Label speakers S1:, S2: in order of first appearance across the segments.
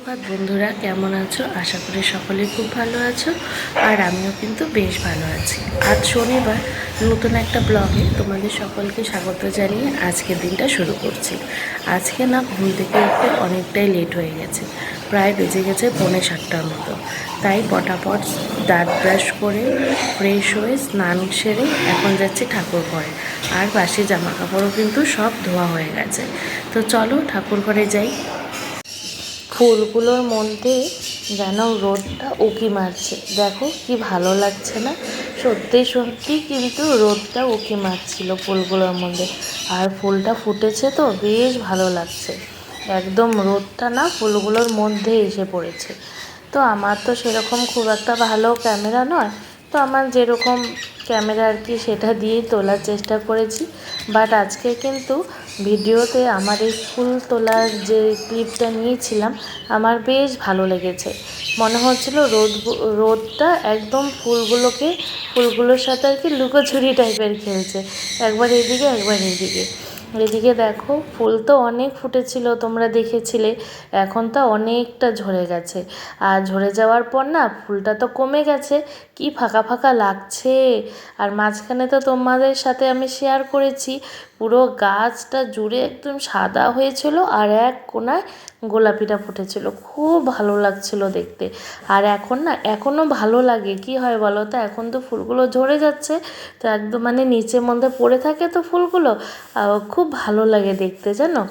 S1: সুপ্রভাত বন্ধুরা, কেমন আছো? আশা করি সকলে খুব ভালো আছো। আর আমিও কিন্তু বেশ ভালো আছি। আজ শনিবার, নতুন একটা ব্লগে তোমাদের সকলকে স্বাগত জানিয়ে আজকের দিনটা শুরু করছি। আজকে না ঘুম থেকে উঠতে অনেকটাই লেট হয়ে গেছে, প্রায় বেজে গেছে 6:45টার মতো। তাই পটাপট দাঁত ব্রাশ করে ফ্রেশ হয়ে স্নান সেরে এখন যাচ্ছি ঠাকুর ঘরে। আর বাসি জামা কাপড়ও কিন্তু সব ধোয়া হয়ে গেছে। তো চলো ঠাকুর ঘরে যাই। ফুলগুলোর মধ্যে যেন রোদটা উঁকি মারছে, দেখো কি ভালো লাগছে না? সত্যি সত্যি কিন্তু রোদটা উঁকি মারছিল ফুলগুলোর মধ্যে। আর ফুলটা ফুটেছে তো বেশ ভালো লাগছে, একদম রোদটা না ফুলগুলোর মধ্যে এসে পড়েছে। তো আমার তো সেরকম খুব একটা ভালো ক্যামেরা নয়, তো আমার যেরকম ক্যামেরা আর কি সেটা দিয়েই তোলার চেষ্টা করেছি। বাট আজকে কিন্তু ভিডিওতে আমার এই ফুল তোলার যে ক্লিপটা নিয়েছিলাম আমার বেশ ভালো লেগেছে। মনে হচ্ছিল রোদটা একদম ফুলগুলোর সাথে আর কি লুকোচুরি টাইপের খেলছে, একবার এদিকে একবার এদিকে। এদিকে দেখো ফুল তো অনেক ফুটেছিল, তোমরা দেখেছিলে, এখন তো অনেকটা ঝরে গেছে। আর ঝরে যাওয়ার পর না ফুলটা তো কমে গেছে, কি ফাঁকা ফাঁকা লাগছে। আর মাঝখানে তো তোমাদের সাথে আমি শেয়ার করেছি পুরো গাছটা জুড়ে একদম সাদা হয়েছিল আর এক কোনায় গোলাপিটা ফুটেছিল, খুব ভালো লাগছিল দেখতে। আর এখন না এখনও ভালো লাগে, কি হয় বলো তো, এখন তো ফুলগুলো ঝরে যাচ্ছে, তো একদম মানে নিচের মধ্যে পড়ে থাকে তো ফুলগুলো, খুব ভালো লাগে দেখতে জানো।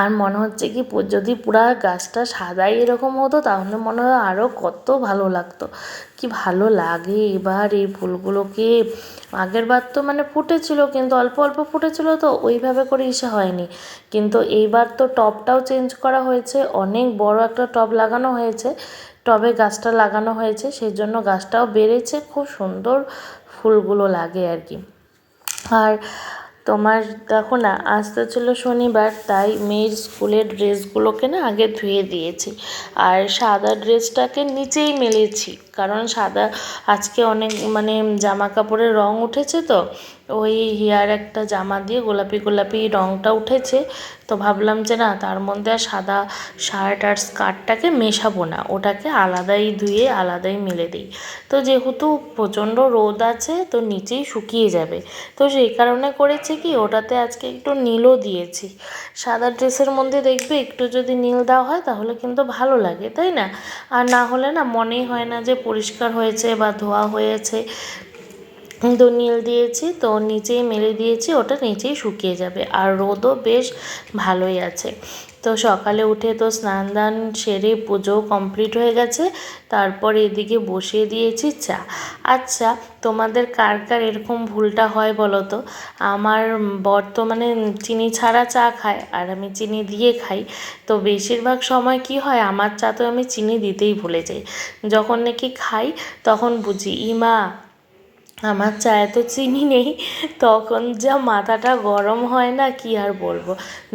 S1: আর মনে হচ্ছে কি যদি পুরা গাছটা সাদাই এরকম হতো তাহলে মনে হয় আরও কত ভালো লাগতো। কি ভালো লাগে এবার এই ফুলগুলোকে। আগের বার তো মানে ফুটেছিল কিন্তু অল্প অল্প ফুটেছিল, তো ওইভাবে করে ইসে হয়নি। কিন্তু এইবার তো টবটাও চেঞ্জ করা হয়েছে, অনেক বড় একটা টব লাগানো হয়েছে, টবে গাছটা লাগানো হয়েছে, সেই জন্য গাছটাও বেড়েছে, খুব সুন্দর ফুলগুলো লাগে আর কি। আর তোমার দেখো না, আজ তো ছিল শনিবার, তাই মেয়ের স্কুলের ড্রেসগুলোকে না আগে ধুয়ে দিয়েছি। আর সাদা ড্রেসটাকে নিচেই মেলেছি, কারণ সাদা আজকে অনেক মানে জামা কাপড়ের রং উঠেছে, তো ওই হেয়ার একটা জামা দিয়ে গোলাপি গোলাপি রংটা উঠেছে, তো ভাবলাম যে না তার মধ্যে আর সাদা শার্ট আর স্কার্টটাকে মেশাবো না, ওটাকে আলাদাই ধুয়ে আলাদাই মেলে দিই। তো যেহেতু প্রচণ্ড রোদ আছে তো নিচেই শুকিয়ে যাবে, তো সেই কারণে করেছি কি ওটাতে আজকে একটু নীলও দিয়েছি। সাদা ড্রেসের মধ্যে দেখবে একটু যদি নীল দেওয়া হয় তাহলে কিন্তু ভালো লাগে, তাই না? আর না হলে না মনেই হয় না যে পরিষ্কার হয়েছে বা ধোয়া হয়েছে। তো নীল দিয়েছি, তো নিচেই মেলে দিয়েছি, ওটা নিচেই শুকিয়ে যাবে। আর রোদও বেশ ভালোই আছে। তো সকালে উঠে তো স্নান দান সেরে পুজোও কমপ্লিট হয়ে গেছে, তারপর এদিকে বসিয়ে দিয়েছি চা। আচ্ছা, তোমাদের কার কার এরকম ভুলটা হয় বলো তো? আমার বর্তমানে চিনি ছাড়া চা খায় আর আমি চিনি দিয়ে খাই। তো বেশিরভাগ সময় কি হয়, আমার চা তো আমি চিনি দিতেই ভুলে যাই। যখন নাকি খাই তখন বুঝি ইমা আমার চায়ে তো চিনি নেই, তখন যা মাথাটা গরম হয় না কি আর বলবো।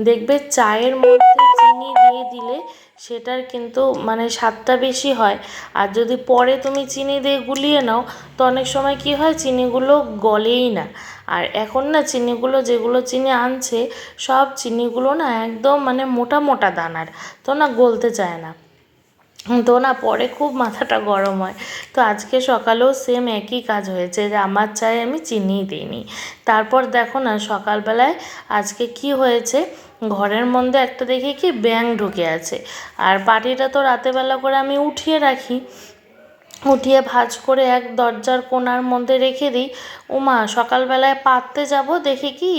S1: দেখবে চায়ের মধ্যে চিনি দিয়ে দিলে সেটার কিন্তু মানে স্বাদটা বেশি হয়। আর যদি পরে তুমি চিনি দিয়ে গুলিয়ে নাও তো অনেক সময় কি হয় চিনিগুলো গলেই না। আর এখন না চিনিগুলো যেগুলো চিনি আনছে সব চিনিগুলো না একদম মানে মোটা মোটা দানার, তো না গলতে চায় না, তো না পরে খুব মাথাটা গরম হয়। তো আজকে সকালেও সেম একই কাজ হয়েছে, যে আমার চায়ে আমি চিনিই দিইনি। তারপর দেখো না সকালবেলায় আজকে কি হয়েছে, ঘরের মধ্যে একটা দেখি কি ব্যাঙ ঢুকে আছে। আর বাটিটা তো রাতেরবেলা করে আমি উঠিয়ে রাখি, উঠিয়ে ভাঁজ করে এক দরজার কোণার মধ্যে রেখে দিই। ওমা সকালবেলায় পাততে যাব দেখি কি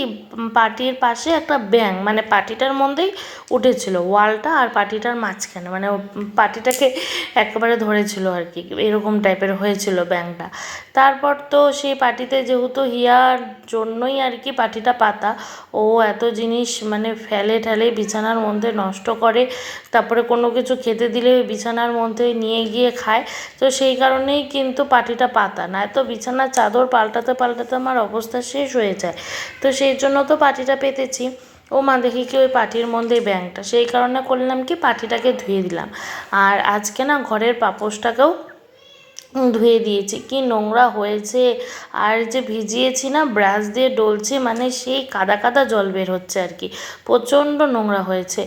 S1: পাটির পাশে একটা ব্যাঙ মানে পাটিটার মধ্যেই উঠেছিল, ওয়ালটা আর পাটিটার মাঝখানে, মানে পাটিটাকে একেবারে ধরেছিল আর কি, এরকম টাইপের হয়েছিল ব্যাঙটা। তারপর তো সেই পাটিতে যেহেতু হিয়ার জন্যই আর কি পাটিটা পাতা, ও এত জিনিস মানে ফেলে ঠেলে বিছানার মধ্যে নষ্ট করে, তারপরে কোনো কিছু খেতে দিলে বিছানার মধ্যে নিয়ে গিয়ে খায়। তো সেই কারণেই কিন্তু পাটিটা পাতা, না তো বিছানার চাদর পাল্টাতে পাল্টাতে আমার অবস্থা শেষ হয়ে যায়। তো সেই জন্য তো পাটিটা পেতেছি। ও মা দেখি কি ওই পাটির মধ্যেই ব্যাঙটা, সেই কারণে করলাম কি পাটিটাকে ধুয়ে দিলাম। আর আজকে না ঘরের পাপোশটাকেও ধুয়ে দিয়েছি। কি নোংরা হয়েছে, আর যে ভিজিয়েছি না ব্রাশ দিয়ে ডলছি, মানে সেই কাদা কাদা জল বের হচ্ছে আর কি, প্রচণ্ড নোংরা হয়েছে।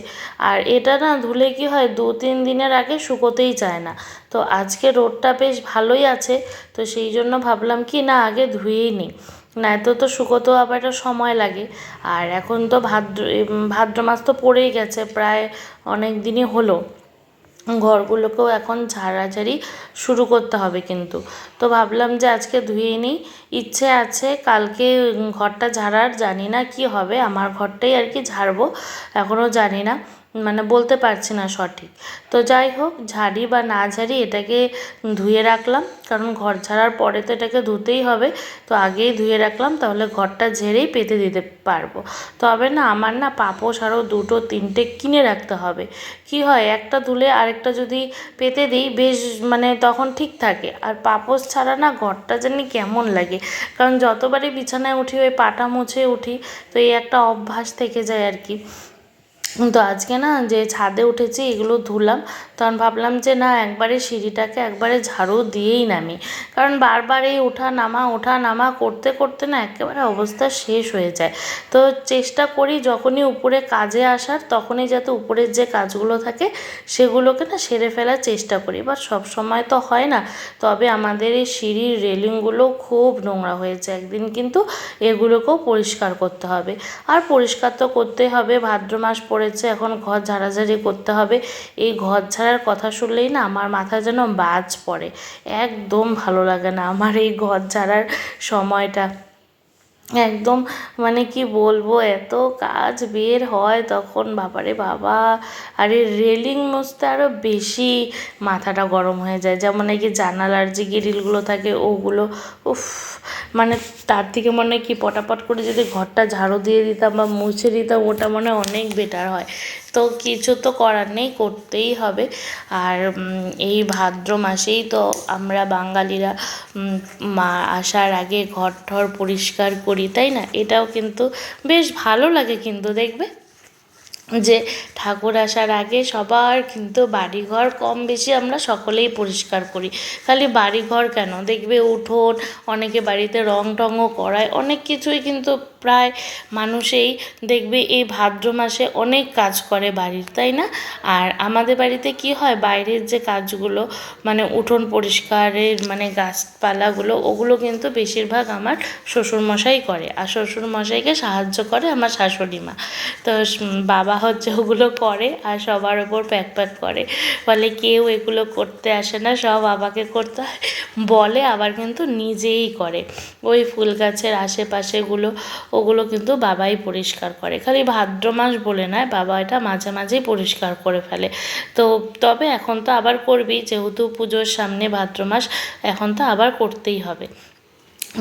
S1: আর এটা না ধুলে কি হয়, 2-3 দিনের আগে শুকোতেই চায় না। তো আজকে রোদটা বেশ ভালোই আছে, তো সেই জন্য ভাবলাম কি না আগে ধুয়েই নিই, নয়তো তো শুকোতেও আবার একটা সময় লাগে। আর এখন তো ভাদ্র মাস তো পড়েই গেছে, প্রায় অনেক দিনই হলো। ঘরগুলোকেও এখন ঝাড়াঝাড়ি শুরু করতে হবে কিন্তু। তো ভাবলাম যে আজকে ধুয়ে নিই। ইচ্ছে আছে কালকে ঘরটা ঝাড়ার, জানি না কি হবে, আমার ঘরটাই আর কি ঝাড়বো, এখনও জানি না, মানে বলতে পারছি না সঠিক। তো যাই হোক, ঝাড়ি বা না ঝাড়ি এটাকে ধুয়ে রাখলাম, কারণ ঘর ঝাড়ার পরে তো এটাকে ধুতেই হবে। তো আগেই ধুয়ে রাখলাম, তাহলে ঘরটা ঝেড়েই পেতে দিতে পারবো। তবে না আমার না পাপোশ আরও 2-3টে কিনে রাখতে হবে। কি হয়, একটা ধুলে আরেকটা যদি পেতে দিই বেশ, মানে তখন ঠিক থাকে। আর পাপোশ ছাড়া না ঘরটা জানি কেমন লাগে, কারণ যতবারই বিছানায় উঠি ওই পাটা মুছে উঠি, তো এই একটা অভ্যাস থেকে যায় আর কি। তো আজকে না যে ছাদে উঠেছি এগুলো ধুলাম, তখন ভাবলাম যে না একবারে সিঁড়িটাকে একবারে ঝাড়ু দিয়েই নামি, কারণ বারবার এই ওঠা নামা করতে করতে না একেবারে অবস্থা শেষ হয়ে যায়। তো চেষ্টা করি যখনই উপরে কাজে আসার, তখনই যাতে উপরের যে কাজগুলো থাকে সেগুলোকে না সেরে ফেলার চেষ্টা করি, বাট সব সময় তো হয় না। তবে আমাদের এই সিঁড়ির রেলিংগুলো খুব নোংরা হয়েছে, একদিন কিন্তু এগুলোকেও পরিষ্কার করতে হবে। আর পরিষ্কার তো করতেই হবে, ভাদ্র মাস পড়েছে, এখন ঘর ঝাড়াঝাড়ি করতে হবে। এই ঘর ঝাড়ার কথা শুনলেই না আমার মাথায় যেন বাজ পড়ে, একদম ভালো লাগে না আমার এই ঘর ঝাড়ার সময়টা। একদম মানে কি বলবো, এত কাজ বের হয় তখন, বাবারে বাবা। আর এই রেলিং মুছতে আরও বেশি মাথাটা গরম হয়ে যায়, যেমন এই যে জানালার যে গ্রিলগুলো থাকে ওগুলো, উফ, মানে তার থেকে মনে হয় কি পটাপট করে যদি ঘরটা ঝাড়ু দিয়ে দিতাম বা মুছে দিতাম, ওটা মনে অনেক বেটার হয়। তো কিছু তো করার নেই, করতেই হবে। আর এই ভাদ্র মাসেই তো আমরা বাঙালিরা মা আসার আগে ঘর ঠর পরিষ্কার করি, তাই না? এটাও কিন্তু বেশ ভালো লাগে কিন্তু, দেখবে যে ঠাকুর আসার আগে সবার কিন্তু বাড়িঘর কম বেশি আমরা সকলেই পরিষ্কার করি। খালি বাড়িঘর কেন, দেখবে উঠোন, অনেকে বাড়িতে রং টংও করায়, অনেক কিছুই কিন্তু প্রায় মানুষেই দেখবে এই ভাদ্র মাসে অনেক কাজ করে বাড়ির, তাই না? আর আমাদের বাড়িতে কি হয়, বাইরের যে কাজগুলো মানে উঠোন পরিষ্কারের মানে গাছপালাগুলো, ওগুলো কিন্তু বেশিরভাগ আমার শ্বশুরমশাই করে, আর শ্বশুরমশাইকে সাহায্য করে আমার শাশুড়ি মা। তো বাবা হচ্ছে ওগুলো করে আর সবার ওপর প্যাক প্যাক করে, বলে কেউ এগুলো করতে আসে না, সব বাবাকে করতে হয় বলে, আবার কিন্তু নিজেই করে। ওই ফুল গাছের আশেপাশেগুলো ওগুলো কিন্তু বাবাই পরিষ্কার করে, খালি ভাদ্র মাস বলে নয়, বাবা এটা মাঝে মাঝেই পরিষ্কার করে ফেলে। তো তবে এখন তো আবার করবি, যেহেতু পুজোর সামনে ভাদ্র মাস, এখন তো আবার করতেই হবে।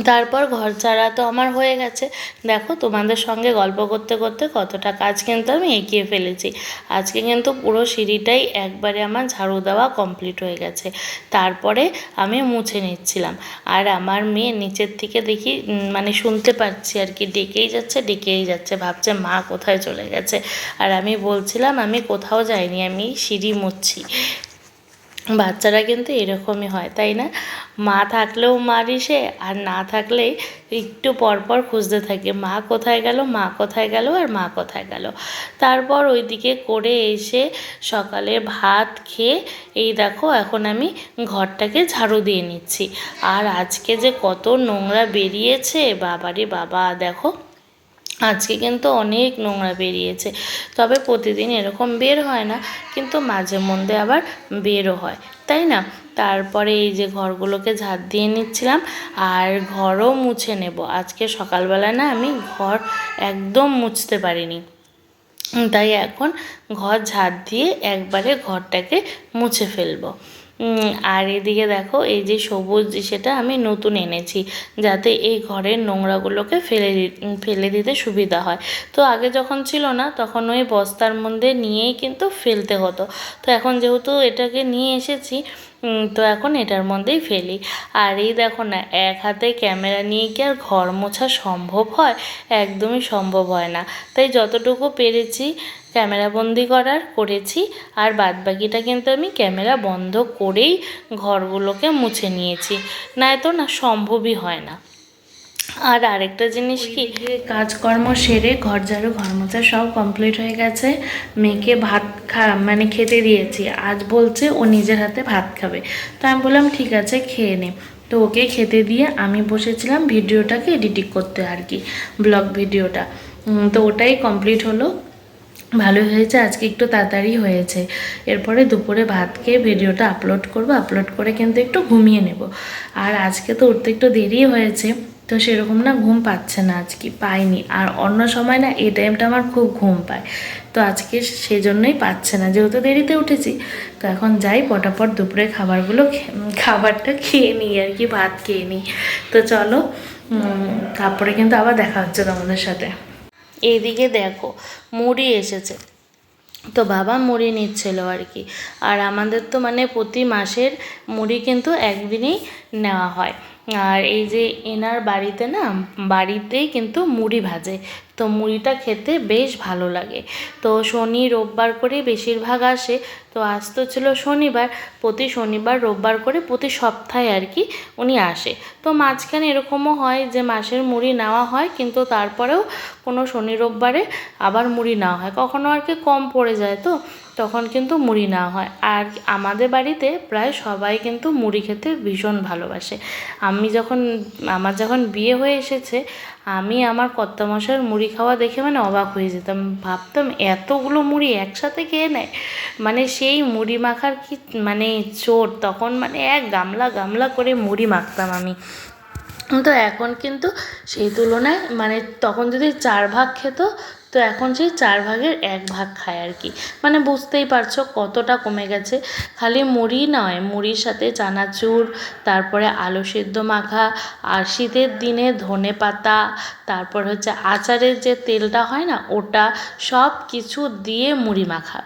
S1: তারপর ঘর ঝাড়া তো আমার হয়ে গেছে। দেখো তোমাদের সঙ্গে গল্প করতে করতে কতটা কাজ কিন্তু আমি এগিয়ে ফেলেছি। আজকে কিন্তু পুরো সিঁড়িটাই একবারে আমার ঝাড়ু দেওয়া কমপ্লিট হয়ে গেছে। তারপরে আমি মুছে নিচ্ছিলাম, আর আমার মেয়ে নিচের থেকে দেখি মানে শুনতে পাচ্ছি আর কি, ডেকেই যাচ্ছে, ভাবছে মা কোথায় চলে গেছে। আর আমি বলছিলাম আমি কোথাও যাইনি, আমি সিঁড়ি মুছছি। বাচ্চারা কিন্তু এরকমই হয়, তাই না? মা থাকলেও মারি সে, আর না থাকলে একটু পরপর খুঁজতে থাকে মা কোথায় গেল, মা কোথায় গেল, আর মা কোথায় গেল। তারপর ওইদিকে করে এসে সকালে ভাত খেয়ে এই দেখো এখন আমি ঘরটাকে ঝাড়ু দিয়ে নিচ্ছি। আর আজকে যে কত নোংরা বেরিয়েছে, বাবারে বাবা, দেখো আজকে কিন্তু অনেক নোংরা বেরিয়েছে। তবে প্রতিদিন এরকম বের হয় না, কিন্তু মাঝে মধ্যে আবার বেরও হয়, তাই না? তারপরে এই যে ঘরগুলোকে ঝাড় দিয়ে নিচ্ছিলাম, আর ঘরও মুছে নেব। আজকে সকালবেলা না আমি ঘর একদম মুছতে পারিনি, তাই এখন ঘর ঝাড় দিয়ে একবারে ঘরটাকে মুছে ফেলবো। আর এদিকে দেখো এই যে সবুজ, সেটা আমি নতুন এনেছি যাতে এই ঘরের নোংরাগুলোকে ফেলে দিতে সুবিধা হয়। তো আগে যখন ছিল না তখন ওই বস্তার মধ্যে নিয়েই কিন্তু ফেলতে হতো। তো এখন যেহেতু এটাকে নিয়ে এসেছি, তো এখন এটার মধ্যেই ফেলি। আর এই দেখো না, এক হাতে ক্যামেরা নিয়ে কি আর ঘর মোছা সম্ভব হয়? একদমই সম্ভব হয় না। তাই যতটুকু পেরেছি ক্যামেরাবন্দি করেছি, আর বাদবাকিটা কিন্তু আমি ক্যামেরা বন্ধ করেই ঘরগুলোকে মুছে নিয়েছি, নয়তো না সম্ভবই হয় না। আর আরেকটা জিনিস কি, কাজকর্ম সেরে ঘর ঝাড়ু ঘর মোছা সব কমপ্লিট হয়ে গেছে। মেয়েকে ভাত মানে খেতে দিয়েছি। আজ বলছে ও নিজের হাতে ভাত খাবে, তো আমি বললাম ঠিক আছে খেয়ে নে। তো ওকে খেতে দিয়ে আমি বসেছিলাম ভিডিওটাকে এডিটিং করতে আর কি, ব্লগ ভিডিওটা। তো ওটাই কমপ্লিট হলো, ভালো হয়েছে, আজকে একটু তাড়াতাড়ি হয়েছে। এরপরে দুপুরে ভাত খেয়ে ভিডিওটা আপলোড করব, আপলোড করে কিন্তু একটু ঘুমিয়ে নেব। আর আজকে তো উঠতে একটু দেরি হয়েছে, তো সেরকম না ঘুম পাচ্ছে না, আজকে পাইনি। আর অন্য সময় না এই টাইমটা আমার খুব ঘুম পায়, তো আজকে সেজন্যই পাচ্ছে না, যেহেতু দেরিতে উঠেছি। তো এখন যাই পটাপট দুপুরে খাবারটা খেয়ে নিই আর কি, ভাত খেয়ে নিই। তো চলো, তারপরে কিন্তু আবার দেখা হচ্ছে তোমাদের সাথে। এইদিকে দেখো মুড়ি এসেছে, তো বাবা মুড়ি নিচ্ছিল আর কি। আর আমাদের তো মানে প্রতি মাসের মুড়ি কিন্তু একদিনই নেওয়া হয়। আর এই যে এনার বাড়িতে না, বাড়িতেই কিন্তু মুড়ি ভাজে, তো মুড়িটা খেতে বেশ ভালো লাগে। তো শনি রোববার করে বেশিরভাগ আসে, তো আজ তো ছিল শনিবার, প্রতি শনিবার রোববার করে প্রতি সপ্তাহে আর কি উনি আসে। তো মাঝখানে এরকমও হয় যে মাসের মুড়ি নেওয়া হয়, কিন্তু তারপরেও কোনো শনি রোববারে আবার মুড়ি নেওয়া হয়, কখনো আর কি কম পড়ে যায়, তো তখন কিন্তু মুড়ি নেওয়া হয়। আর আমাদের বাড়িতে প্রায় সবাই কিন্তু মুড়ি খেতে ভীষণ ভালোবাসে। আমার যখন বিয়ে হয়ে এসেছে, আমি আমার কর্তামশাইয়ের মুড়ি খাওয়া দেখে মানে অবাক হয়ে যেতাম, ভাবতাম এতগুলো মুড়ি একসাথে খেয়ে নেয়, মানে সেই মুড়ি মাখার কি মানে চোট, তখন মানে এক গামলা গামলা করে মুড়ি মাখতাম আমি। তো এখন কিন্তু সেই তুলনায় মানে তখন যদি 4 ভাগ খেত, তো এখন সেই 4 ভাগের 1 ভাগ খায় আর কি। মানে বুঝতেই পারছো কতটা কমে গেছে। খালি মুড়ি নয়, মুড়ির সাথে চানাচুর, তারপরে আলু সেদ্ধ মাখা, আর শীতের দিনে ধনেপাতা, তারপর হচ্ছে আচারের যে তেলটা হয় না ওটা, সব কিছু দিয়ে মুড়ি মাখা।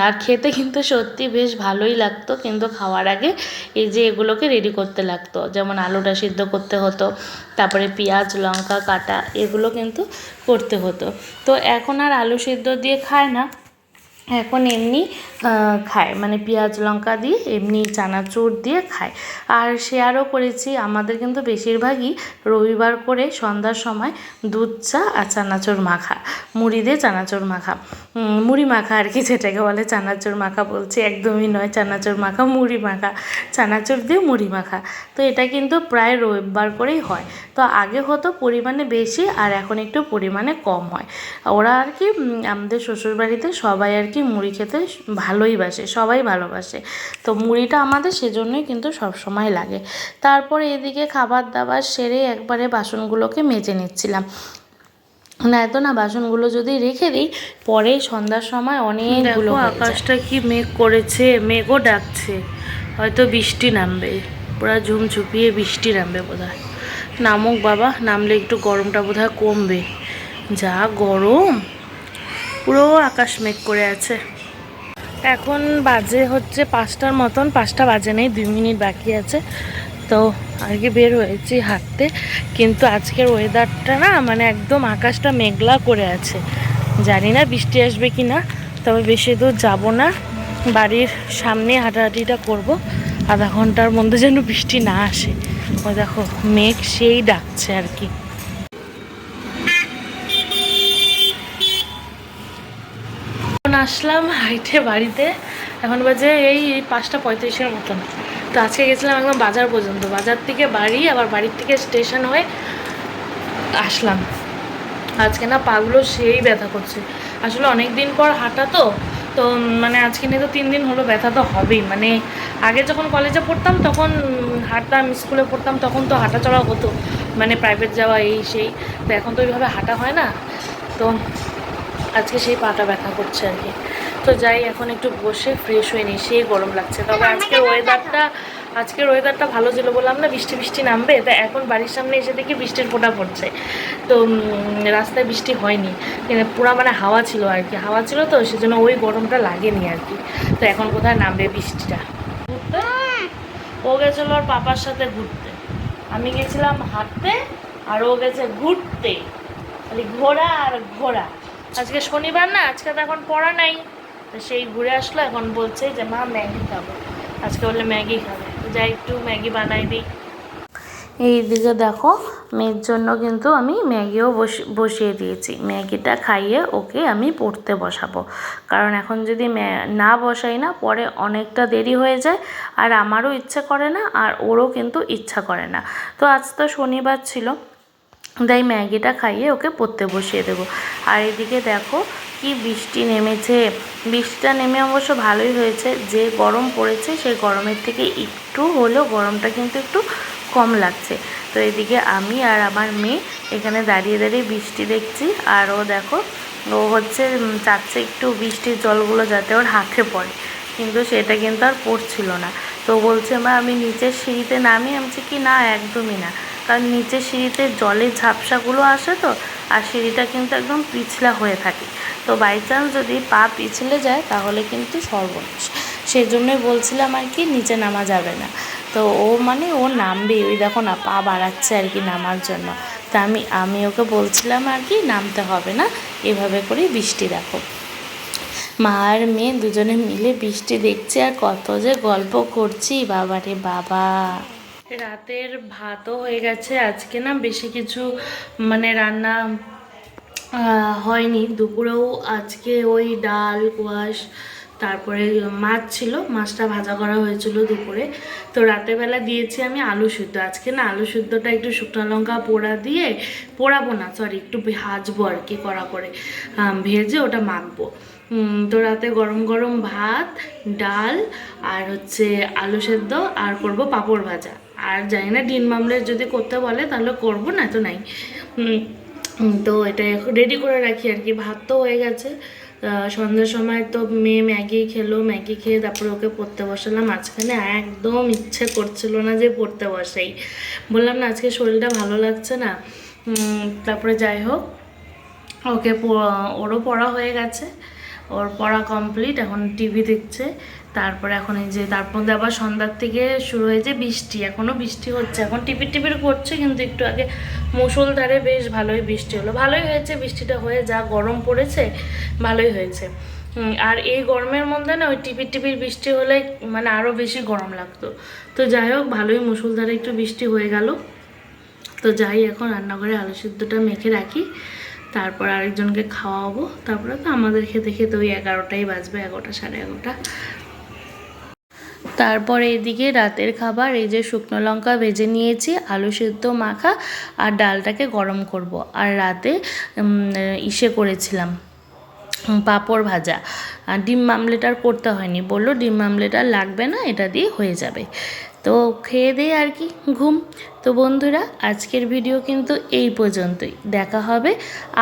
S1: আর খেতে কিন্তু সত্যি বেশ ভালোই লাগতো, কিন্তু খাওয়ার আগে এই যে এগুলোকে রেডি করতে লাগতো, যেমন আলুটা সিদ্ধ করতে হতো, তারপরে পেঁয়াজ লঙ্কা কাটা এগুলো কিন্তু করতে হতো। তো এখন আর আলু সিদ্ধ দিয়ে খায় না, এখন এমনি খায়, মানে পেঁয়াজ লঙ্কা দিয়ে এমনি চানাচুর দিয়ে খায়। আর শেয়ারও করেছি, আমাদের কিন্তু বেশিরভাগই রবিবার করে সন্ধ্যার সময় দুধ চা আর চানাচুর মাখা, মুড়ি দিয়ে চানাচুর মাখা, মুড়ি মাখা আর কি, যেটাকে বলে চানাচুর মাখা বলছি, একদমই নয় চানাচুর মাখা, মুড়ি মাখা, চানাচুর দিয়ে মুড়ি মাখা। তো এটা কিন্তু প্রায় রবিবার করেই হয়। তো আগে হতো পরিমাণে বেশি, আর এখন একটু পরিমাণে কম হয়। ওরা আর কি আমাদের শ্বশুরবাড়িতে সবাই আর কি মুড়ি খেতে ভালোই বাসে, সবাই ভালোবাসে। তো মুড়িটা আমাদের সেজন্যই কিন্তু সবসময় লাগে। তারপরে এদিকে খাবার দাবার সেরে একবারে বাসনগুলোকে মেজে নিচ্ছিলাম, না এত না বাসনগুলো যদি রেখে দিই পরে সন্ধ্যার সময় অনেকগুলো হয়ে যায়। আকাশটা কি মেঘ করেছে, মেঘও ডাকছে, হয়তো বৃষ্টি নামবে, পুরো ঝুমঝুপিয়ে বৃষ্টি নামবে বোধহয়। নামুক বাবা, নামলে একটু গরমটা বোধহয় কমবে, যা গরম, পুরো আকাশ মেঘ করে আছে। এখন বাজে হচ্ছে 5টার মতন, 5টা বাজে নেই, 2 মিনিট বাকি আছে। তো আগে বের হয়েছি হাঁটতে, কিন্তু আজকের ওয়েদারটা না মানে একদম আকাশটা মেঘলা করে আছে, জানি না বৃষ্টি আসবে কি না। তবে বেশি দূর যাব না, বাড়ির সামনে হাঁটাহাঁটিটা করব, আধা ঘন্টার মধ্যে যেন বৃষ্টি না আসে। ওই দেখো মেঘ সেই ডাকছে আর কি। আসলাম হাইটে বাড়িতে, এখন বাজে এই 5টা 35-এর মতন। তো আজকে গেছিলাম একদম বাজার পর্যন্ত, বাজার থেকে বাড়ি, আবার বাড়ির থেকে স্টেশন হয়ে আসলাম। আজকে না পাগুলো সেই ব্যথা করছে, আসলে অনেক দিন পর হাঁটা, তো তো মানে আজকে নিয়ে তো 3 দিন হলো, ব্যথা তো হবেই। মানে আগে যখন কলেজে পড়তাম তখন হাঁটতাম, স্কুলে পড়তাম তখন তো হাঁটা চলা হতো, মানে প্রাইভেট যাওয়া এই সেই, তো এখন তো ওইভাবে হাঁটা হয় না। তো আজকে সেই পাটা ব্যথা করছে আর কি। তো যাই এখন একটু বসে ফ্রেশ হয়ে নিই, সেই গরম লাগছে। তবে আজকের ওয়েদারটা ভালো ছিল, বললাম না বৃষ্টি বৃষ্টি নামবে, তা এখন বাড়ির সামনে এসে দেখি বৃষ্টির ফোঁটা পড়ছে। তো রাস্তায় বৃষ্টি হয়নি, পুরো মানে হাওয়া ছিল আর কি, হাওয়া ছিল তো সেজন্য ওই গরমটা লাগেনি আর কি। তো এখন কোথায় নামবে বৃষ্টিটা। ও গেছিলো ওর পাপার সাথে ঘুরতে, আমি গেছিলাম হাঁটতে, আর ও গেছে ঘুরতে, খালি ঘোরা আর ঘোরা। আজকে শনিবার না, আজকে তো এখন পড়া নাই, তো সেই ঘুরে আসলো, এখন বলছে যে মা ম্যাগি খাবো, আজকে বললে ম্যাগি খাবে, তো যাই একটু ম্যাগি বানাই দিই। এইদিকে দেখো মেয়ের জন্য কিন্তু আমি ম্যাগিও বসিয়ে দিয়েছি, ম্যাগিটা খাইয়ে ওকে আমি পড়তে বসাবো, কারণ এখন যদি না বসাই না পরে অনেকটা দেরি হয়ে যায়, আর আমারও ইচ্ছা করে না আর ওরও কিন্তু ইচ্ছা করে না। তো আজ তো শনিবার ছিল, তাই ম্যাগিটা খাইয়ে ওকে পড়তে বসিয়ে দেবো। আর এদিকে দেখো কি বৃষ্টি নেমেছে, বৃষ্টিটা নেমে অবশ্য ভালোই হয়েছে, যে গরম পড়েছে সেই গরমের থেকে একটু হলেও গরমটা কিন্তু একটু কম লাগছে। তো এদিকে আমি আর আমার মেয়ে এখানে দাঁড়িয়ে দাঁড়িয়ে বৃষ্টি দেখছি, আর ও দেখো ও হচ্ছে চাচ্ছে একটু বৃষ্টির জলগুলো যাতে ওর হাতে পড়ে, কিন্তু সেটা কিন্তু আর পড়ছিল না। তো বলছে মা আমি নিচের সিঁড়িতে নামি, আমি কি না একদমই না, কারণ নিচের সিঁড়িতে জলের ঝাপসাগুলো আসে তো, আর সিঁড়িটা কিন্তু একদম পিছলা হয়ে থাকে, তো বাই চান্স যদি পা পিছলে যায় তাহলে কিন্তু সর্বনাশ, সেই জন্যই বলছিলাম আর কি নিচে নামা যাবে না। তো ও মানে ও নামবে, ওই দেখো না পা বাড়াচ্ছে আর কি নামার জন্য, তা আমি ওকে বলছিলাম আর কি নামতে হবে না, এভাবে করেই বৃষ্টি দেখো। মা আর মেয়ে দুজনে মিলে বৃষ্টি দেখছি আর কত যে গল্প করছি, বাবারে বাবা। রাতের ভাতও হয়ে গেছে, আজকে না বেশি কিছু মানে রান্না হয়নি, দুপুরেও আজকে ওই ডাল কোয়াশ, তারপরে মাছ ছিল, মাছটা ভাজা করা হয়েছিল দুপুরে। তো রাতেরবেলা দিয়েছি আমি আলু সিদ্ধ, আজকে না আলু সিদ্ধটা একটু শুকনো লঙ্কা পোড়া দিয়ে, পোড়াবো না সরি একটু ভাজবো আর কি, কড়া করে ভেজে ওটা মাখবো। তো রাতে গরম গরম ভাত, ডাল আর হচ্ছে আলু সেদ্ধ, আর করব পাঁপড় ভাজা, আর জানি না ডিম মামলেট যদি করতে বলে তাহলে করবো, না তো নাই। তো এটা রেডি করে রাখি আর কি। ভাত তো হয়ে গেছে, সন্ধ্যার সময় তো মেয়ে ম্যাগি খেলো, ম্যাগি খেয়ে তারপরে ওকে পড়তে বসালাম। মাঝখানে একদম ইচ্ছে করছিল না যে পড়তে বসাই, বললাম না আজকে শরীরটা ভালো লাগছে না। তারপরে যাই হোক ওকে ওরও পড়া হয়ে গেছে, ওর পড়া কমপ্লিট, এখন টিভি দেখছে। তারপরে এখন এই যে তারপর আবার সন্ধ্যার থেকে শুরু হয়েছে বৃষ্টি, এখনও বৃষ্টি হচ্ছে, এখন টিপির করছে, কিন্তু একটু আগে মুষলধারে বেশ ভালোই বৃষ্টি হলো, ভালোই হয়েছে বৃষ্টিটা হয়ে, যা গরম পড়েছে ভালোই হয়েছে। আর এই গরমের মধ্যে না ওই টিপির বৃষ্টি হলে মানে আরও বেশি গরম লাগতো। তো যাই হোক ভালোই মুষলধারে একটু বৃষ্টি হয়ে গেল। তো যাই এখন রান্নাঘরে আলু সিদ্ধটা মেখে রাখি, তারপর আরেকজনকে খাওয়াবো, তারপরে তো আমাদের খেতে খেতে ওই 11টাই বাজবে, 11টা সাড়ে 11টা। তারপর এদিকে রাতের খাবার, এই যে শুকনো লঙ্কা ভেজে নিয়েছি, আলু সিদ্ধ মাখা আর ডালটাকে গরম করব। আর রাতে ইসে করেছিলাম পাঁপড় ভাজা, আর ডিম মামলেট আর করতে হয়নি, বললো ডিম মামলেট আর লাগবে না, এটা দিয়ে হয়ে যাবে। তো খেয়ে দিয়ে আর কি ঘুম। তো বন্ধুরা আজকের ভিডিও কিন্তু এই পর্যন্তই, দেখা হবে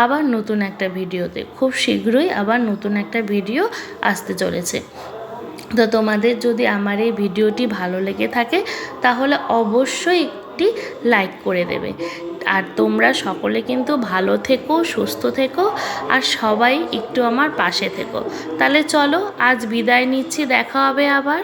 S1: আবার নতুন একটা ভিডিওতে, খুব শীঘ্রই আবার নতুন একটা ভিডিও আসতে চলেছে। তো তোমাদের যদি আমার এই ভিডিওটি ভালো লেগে থাকে তাহলে অবশ্যই একটি লাইক করে দেবে, আর তোমরা সকলে কিন্তু ভালো থেকো, সুস্থ থেকো, আর সবাই একটু আমার পাশে থেকো। তাহলে চলো আজ বিদায় নিচ্ছি, দেখা হবে আবার।